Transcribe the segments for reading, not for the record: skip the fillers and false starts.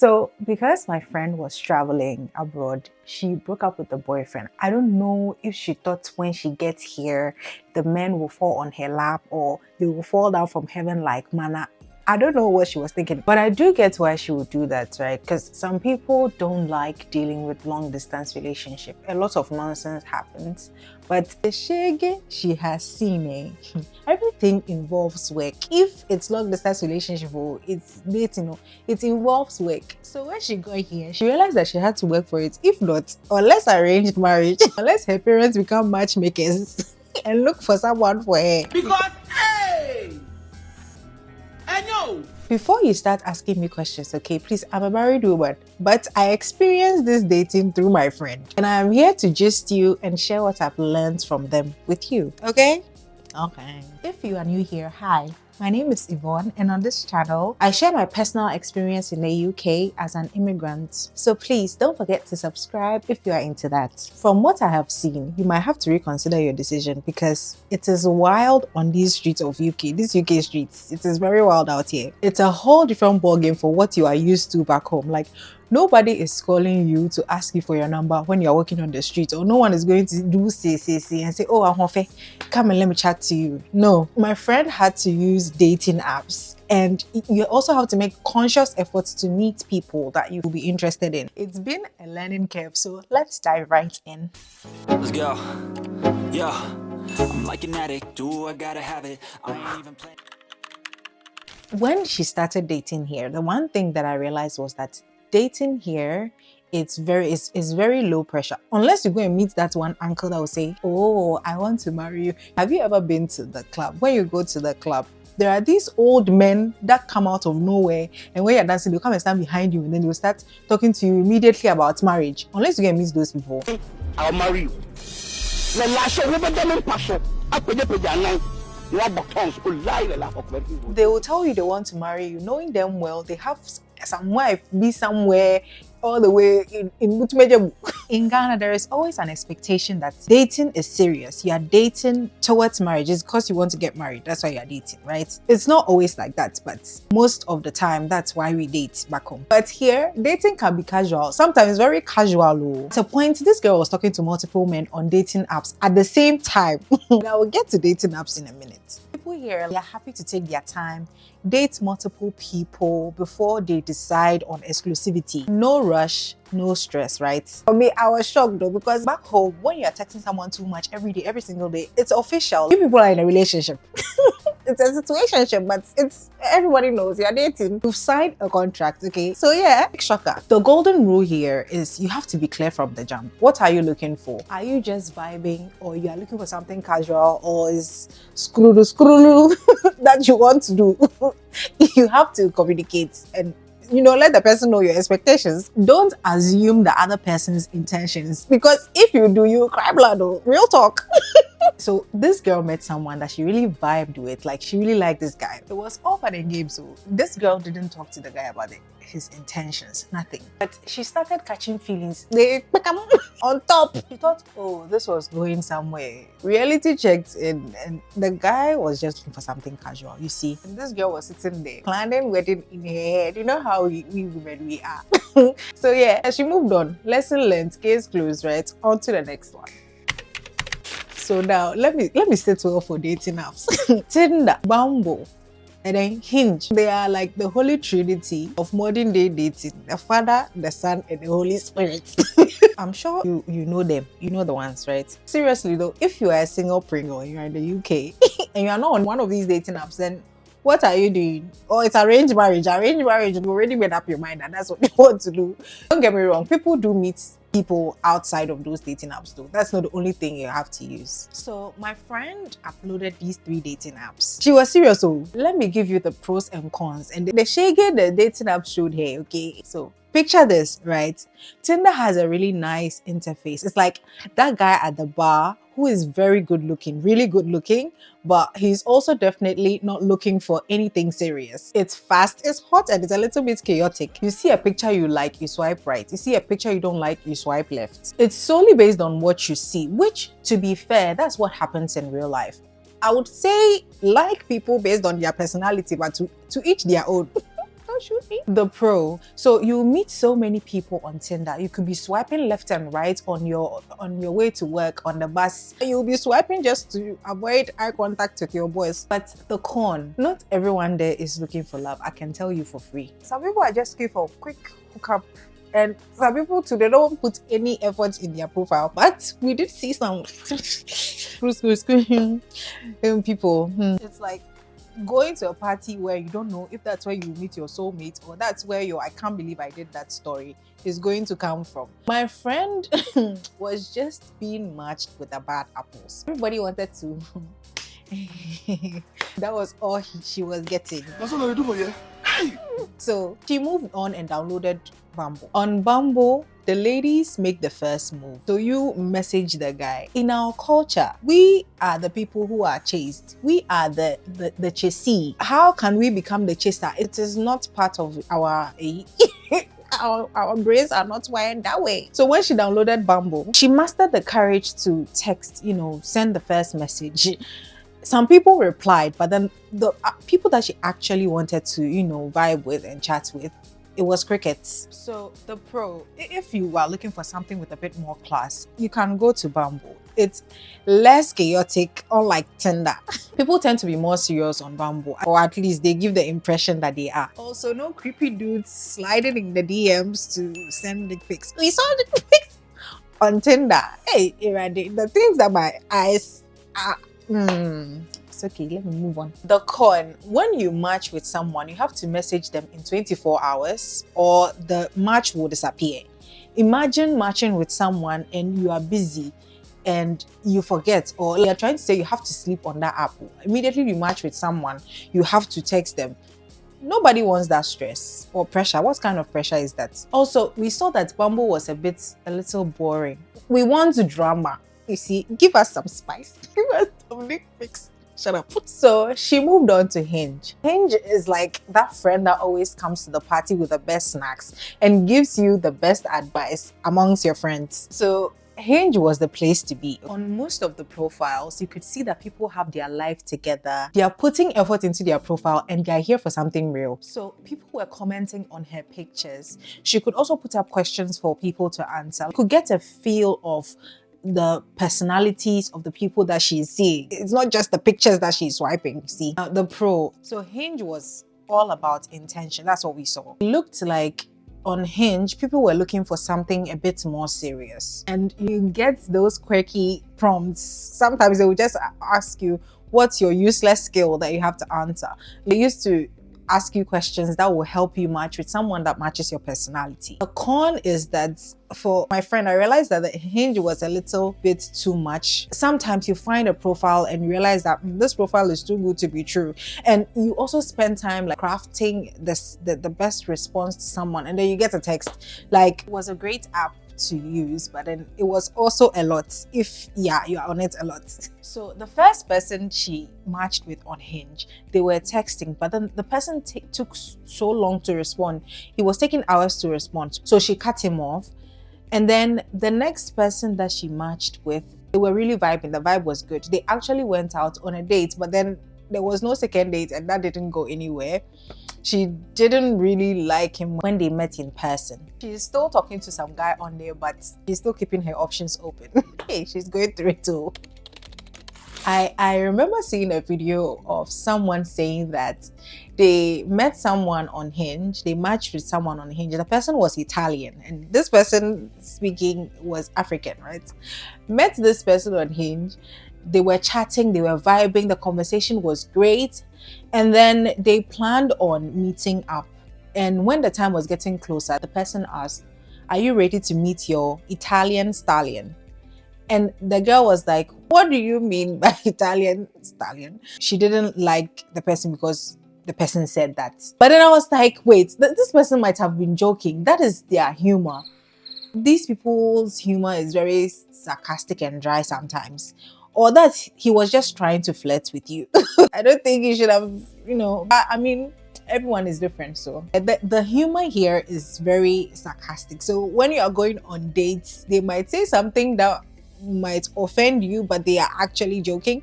So because my friend was traveling abroad, she broke up with the boyfriend. I don't know if she thought when she gets here, the men will fall on her lap or they will fall down from heaven like manna. I don't know what she was thinking, but I do get why she would do that, right? Because some people don't like dealing with long distance relationship. A lot of nonsense happens, but the shege she has seen, everything involves work. If it's long distance relationship or it's dating, it involves work. So when she got here, she realized that she had to work for it. If not, unless arranged marriage, unless her parents become matchmakers and look for someone for her. Because, hey, I know. Before you start asking me questions, okay, please, I'm a married woman, but I experienced this dating through my friend, and I'm here to gist you and share what I've learned from them with you, okay? Okay. If you are new here, hi. My name is Yvonne, and on this channel, I share my personal experience in the UK as an immigrant. So please don't forget to subscribe if you are into that. From what I have seen, you might have to reconsider your decision because it is wild on these streets of UK, these UK streets. It is very wild out here. It's a whole different ballgame for what you are used to back home. Like, nobody is calling you to ask you for your number when you're walking on the street, or no one is going to do say and say, oh, Ahofe, come and let me chat to you. No, my friend had to use dating apps, and you also have to make conscious efforts to meet people that you will be interested in. It's been a learning curve, so let's dive right in. Let's go. Yeah, I'm like an addict. Do I gotta have it? I ain't even playing. When she started dating here, the one thing that I realized was that dating here, it's very low pressure. Unless you go and meet that one uncle that will say, oh, I want to marry you. Have you ever been to the club? When you go to the club, there are these old men that come out of nowhere, and when you're dancing, they'll come and stand behind you, and then they'll start talking to you immediately about marriage. Unless you go and meet those people. I'll marry you. They will tell you they want to marry you, knowing them well, they have some wife, be somewhere all the way in In Ghana, there is always an expectation that dating is serious. You are dating towards marriage. It's because you want to get married. That's why you are dating, right? It's not always like that, but most of the time, that's why we date back home. But here, dating can be casual. Sometimes very casual. At a point, this girl was talking to multiple men on dating apps at the same time. Now we'll get to dating apps in a minute. People here, they are happy to take their time, date multiple people before they decide on exclusivity. No rush, no stress, right? For me, I was shocked though, because back home, when you're texting someone too much every day, every single day, it's official. You people are in a relationship. It's a situationship, but it's everybody knows you're dating. You've signed a contract, okay? So yeah, big shocker. The golden rule here is you have to be clear from the jump. What are you looking for? Are you just vibing, or you are looking for something casual, or is screw that you want to do? You have to communicate and let the person know your expectations. Don't assume the other person's intentions, because if you do, you cry blood. Real talk. So this girl met someone that she really vibed with, like she really liked this guy. It was all fun and games. So this girl didn't talk to the guy about his intentions, nothing. But she started catching feelings. They become on top. She thought, oh, this was going somewhere. Reality checked in, and the guy was just looking for something casual, you see. And this girl was sitting there, planning wedding in her head. You know how we women, we are. So yeah, she moved on. Lesson learned, case closed, right? On to the next one. So now, let me settle for dating apps. Tinder, Bumble, and then Hinge. They are like the holy trinity of modern day dating. The Father, the Son, and the Holy Spirit. I'm sure you know them. You know the ones, right? Seriously though, if you are a single Pringle and you're in the UK and you are not on one of these dating apps, then what are you doing? Oh, it's arranged marriage. Arranged marriage, you've already made up your mind and that's what you want to do. Don't get me wrong, people do meet people outside of those dating apps though. That's not the only thing you have to use. So my friend uploaded these 3 dating apps. She was serious, so let me give you the pros and cons. And the shege the dating app showed her, okay? So picture this, right? Tinder has a really nice interface. It's like that guy at the bar who is very good looking, really good looking, but he's also definitely not looking for anything serious. It's fast, it's hot, and it's a little bit chaotic. You see a picture you like, you swipe right. You see a picture you don't like, you swipe left. It's solely based on what you see, which, to be fair, that's what happens in real life. I would say like people based on their personality, but to each their own. Don't shoot me. The pro. So you meet so many people on Tinder. You could be swiping left and right on your way to work, on the bus. You'll be swiping just to avoid eye contact with your boys. But the con, not everyone there is looking for love. I can tell you for free. Some people are just looking for a quick hookup. And some people too, they don't put any effort in their profile. But we did see some people. It's like going to a party where you don't know if that's where you meet your soulmate or that's where your I can't believe I did that story is going to come from. My friend was just being matched with the bad apples. Everybody wanted to. That was all she was getting. That's what I do for you. So she moved on and downloaded Bumble. On Bumble, the ladies make the first move. So you message the guy. In our culture, we are the people who are chased. We are the chasee. How can we become the chaser? It is not part of our our brains are not wired that way. So when she downloaded Bumble, she mastered the courage to text, send the first message. Some people replied, but then the people that she actually wanted to, vibe with and chat with, it was crickets. So the pro, if you are looking for something with a bit more class, you can go to Bumble. It's less chaotic, unlike Tinder. People tend to be more serious on Bumble, or at least they give the impression that they are. Also, no creepy dudes sliding in the DMs to send dick pics. We saw dick pics on Tinder. Hey, Irade, the things that my eyes are. It's okay, let me move on. The con, when you match with someone, you have to message them in 24 hours or the match will disappear. Imagine matching with someone and you are busy and you forget, or you're trying to say you have to sleep on that app. Immediately you match with someone, you have to text them. Nobody wants that stress or pressure. What kind of pressure is that? Also, we saw that Bumble was a little boring. We want drama. You see, give us some spice. Give us some dick pics. Shut up. So she moved on to Hinge. Hinge is like that friend that always comes to the party with the best snacks and gives you the best advice amongst your friends. So Hinge was the place to be. On most of the profiles, you could see that people have their life together. They are putting effort into their profile and they are here for something real. So people were commenting on her pictures. She could also put up questions for people to answer. You could get a feel of the personalities of the people that she's seeing. It's not just the pictures that she's swiping, you see. The pro. So Hinge was all about intention. That's what we saw. It looked like on Hinge, people were looking for something a bit more serious. And you get those quirky prompts. Sometimes they will just ask you, what's your useless skill that you have to answer? They used to ask you questions that will help you match with someone that matches your personality. The con is that for my friend, I realized that the Hinge was a little bit too much. Sometimes you find a profile and you realize that this profile is too good to be true. And you also spend time like crafting the best response to someone. And then you get a text like, it was a great app to use, but then it was also a lot if you are on it a lot. So the first person she matched with on Hinge, they were texting, but then the person took so long to respond. He was taking hours to respond, so she cut him off. And then the next person that she matched with, they were really vibing. The vibe was good. They actually went out on a date, but then there was no second date and that didn't go anywhere. She didn't really like him when they met in person. She's still talking to some guy on there, but she's still keeping her options open. Hey, she's going through it too. I remember seeing a video of someone saying that they met someone on Hinge, they matched with someone on Hinge. The person was Italian and this person speaking was African, right? Met this person on Hinge. They were chatting, they were vibing, the conversation was great. And then they planned on meeting up. And when the time was getting closer, the person asked, "Are you ready to meet your Italian stallion?" And the girl was like, "What do you mean by Italian stallion?" She didn't like the person because the person said that. But then I was like, wait, this person might have been joking. That is their humor. These people's humor is very sarcastic and dry sometimes. Or that he was just trying to flirt with you. I don't think you should have, I mean, everyone is different. So the humor here is very sarcastic. So when you are going on dates, they might say something that might offend you, but they are actually joking.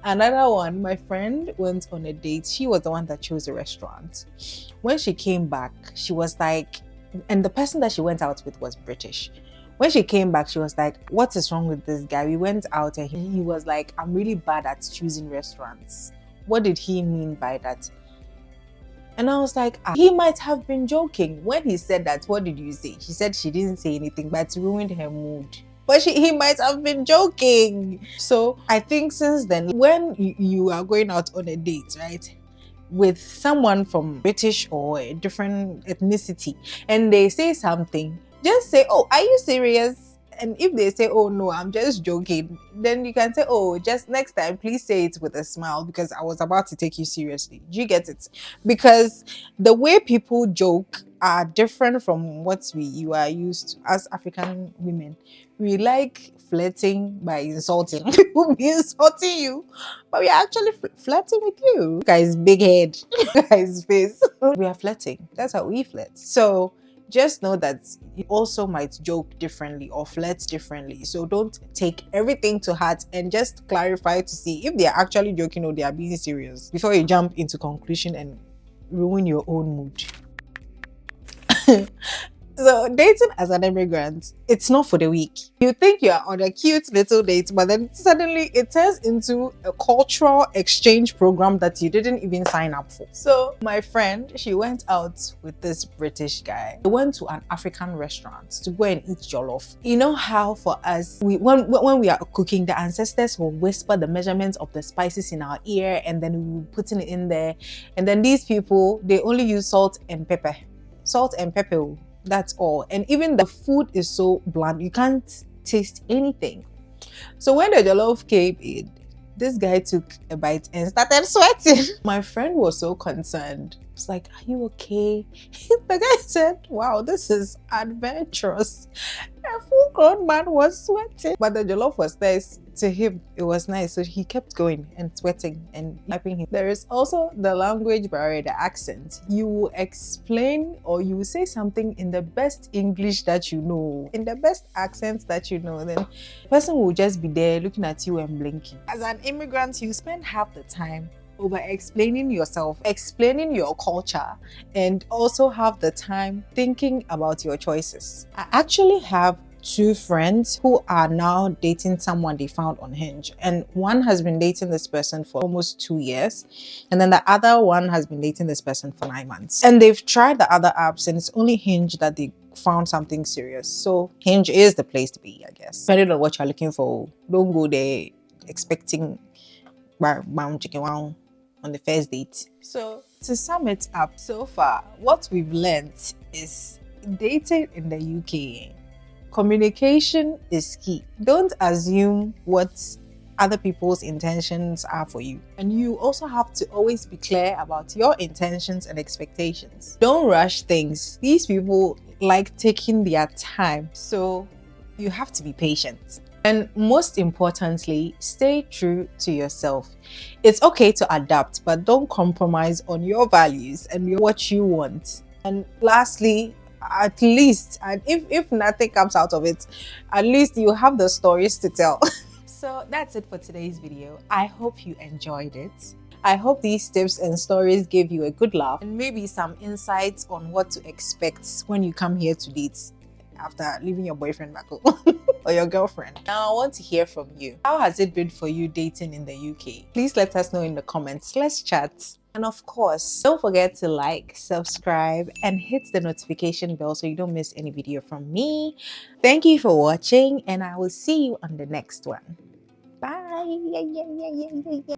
Another one, my friend went on a date. She was the one that chose the restaurant. When she came back, she was like, and the person that she went out with was British. When she came back, she was like, what is wrong with this guy? We went out and he was like, I'm really bad at choosing restaurants. What did he mean by that? And I was like, he might have been joking. When he said that, what did you say? She said she didn't say anything, but it ruined her mood. But he might have been joking. So I think since then, when you are going out on a date, right, with someone from British or a different ethnicity, and they say something, just say, oh, are you serious? And if they say, oh no, I'm just joking, then you can say, oh, just next time, please say it with a smile because I was about to take you seriously. Do you get it? Because the way people joke are different from what you are used to as African women. We like flirting by insulting. People be insulting you, but we are actually flirting with you. Guys, big head, guys, face. We are flirting. That's how we flirt. So just know that you also might joke differently or flirt differently. So don't take everything to heart and just clarify to see if they are actually joking or they are being serious before you jump into conclusion and ruin your own mood. So dating as an immigrant, it's not for the weak. You think you're on a cute little date, but then suddenly it turns into a cultural exchange program that you didn't even sign up for. So my friend, she went out with this British guy. They went to an African restaurant to go and eat jollof. You know how for us, when we are cooking, the ancestors will whisper the measurements of the spices in our ear and then we will put it in there. And then these people, they only use salt and pepper. Salt and pepper. That's all. And even the food is so bland, you can't taste anything. So when the jollof came in, this guy took a bite and started sweating. My friend was so concerned. It's like, are you okay? The guy said, wow, this is adventurous. A full-grown man was sweating. But the jollof was nice. To him, it was nice. So he kept going and sweating and wiping him. There is also the language barrier, the accent. You will explain or you will say something in the best English that you know, in the best accent that you know. Then the person will just be there looking at you and blinking. As an immigrant, you spend half the time over explaining yourself, explaining your culture, and also have the time thinking about your choices. I actually have two friends who are now dating someone they found on Hinge, and one has been dating this person for almost 2 years, and then the other one has been dating this person for 9 months. And they've tried the other apps, and it's only Hinge that they found something serious. So Hinge is the place to be, I guess. Depending on what you're looking for, don't go there expecting chicken wow on the first date. So to sum it up, so far what we've learned is dating in the UK, communication is key. Don't assume what other people's intentions are for you, and you also have to always be clear about your intentions and expectations. Don't rush things. These people like taking their time, so you have to be patient. And most importantly, stay true to yourself. It's okay to adapt, but don't compromise on your values and what you want. And lastly, at least, and if nothing comes out of it, at least you have the stories to tell. So that's it for today's video. I hope you enjoyed it. I hope these tips and stories gave you a good laugh and maybe some insights on what to expect when you come here to date after leaving your boyfriend back home or your girlfriend. Now I want to hear from you. How has it been for you dating in the UK? Please let us know in the comments. Let's chat. And of course, don't forget to like, subscribe, and hit the notification bell so you don't miss any video from me. Thank you for watching, and I will see you on the next one. Bye.